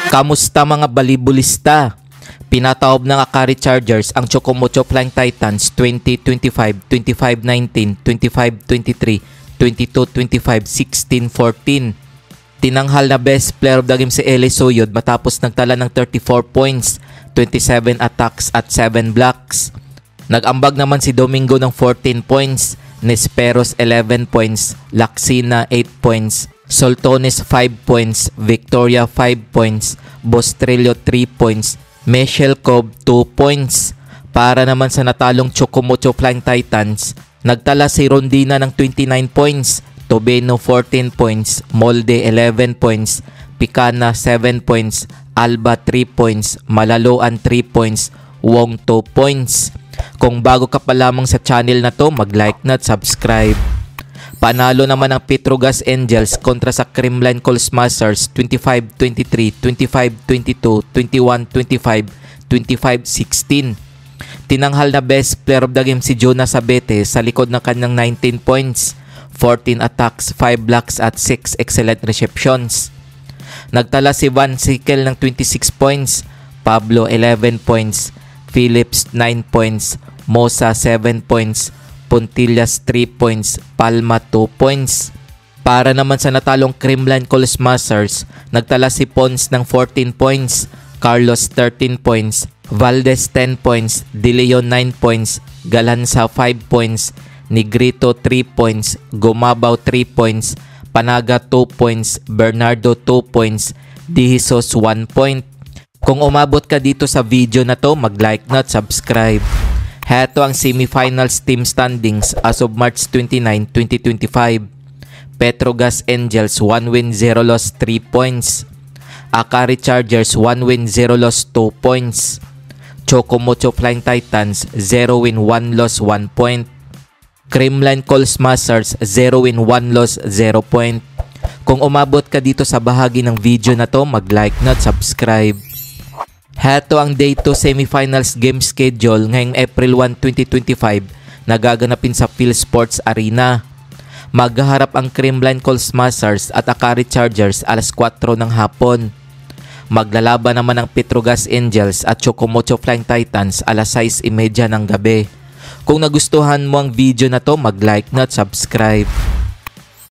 Kamusta mga balibulista? Pinataob ng Akari Chargers ang Chocomocho Flying Titans 20-25, 25-19, 25-23, 22-25, 16-14. Tinanghal na best player of the game si Eli Suyod matapos nagtala ng 34 points, 27 attacks at 7 blocks. Nag-ambag naman si Domingo ng 14 points, Nesperos 11 points, Laxina 8 points, Soltones 5 points, Victoria 5 points, Bostrillo 3 points, Michelle Cobb 2 points. Para naman sa natalong Chocomocho Flying Titans, nagtala si Rondina ng 29 points, Tobeno 14 points, Molde 11 points, Picana 7 points, Alba 3 points, Malaloan 3 points, Wong 2 points. Kung bago ka pa lamang sa channel na to, mag-like na at subscribe. Panalo naman ang Petrogas Angels kontra sa Creamline Coal Smashers 25-23, 25-22, 21-25, 25-16. Tinanghal na best player of the game si Jonas Sabete sa likod ng kanyang 19 points, 14 attacks, 5 blocks at 6 excellent receptions. Nagtala si Van Sikel ng 26 points, Pablo 11 points, Phillips 9 points, Mosa 7 points, Puntillas 3 points, Palma 2 points. Para naman sa natalong Creamline Coal Smashers, nagtala si Pons ng 14 points, Carlos 13 points, Valdez 10 points, De Leon 9 points, Galanza 5 points, Negrito 3 points, Gumabaw 3 points, Panaga 2 points, Bernardo 2 points, Dihisos 1 point. Kung umabot ka dito sa video na to, mag-like na at subscribe. Heto ang semifinals team standings as of March 29, 2025. Petrogas Angels 1 win 0 loss 3 points. Akari Chargers 1 win 0 loss 2 points. Chocomocho Flying Titans 0 win 1 loss 1 point. Creamline Coal Smashers 0 win 1 loss 0 point. Kung umabot ka dito sa bahagi ng video na to, mag-like na at subscribe. Heto ang Day 2 Semifinals game schedule ngayong April 1, 2025 na gaganapin sa PhilSports Arena. Maghaharap ang Creamline Coal Smashers at Akari Chargers alas 4 ng hapon. Maglalaban naman ang Petrogas Angels at Chocomocho Flying Titans alas 6:30 ng gabi. Kung nagustuhan mo ang video na to, mag-like na at subscribe.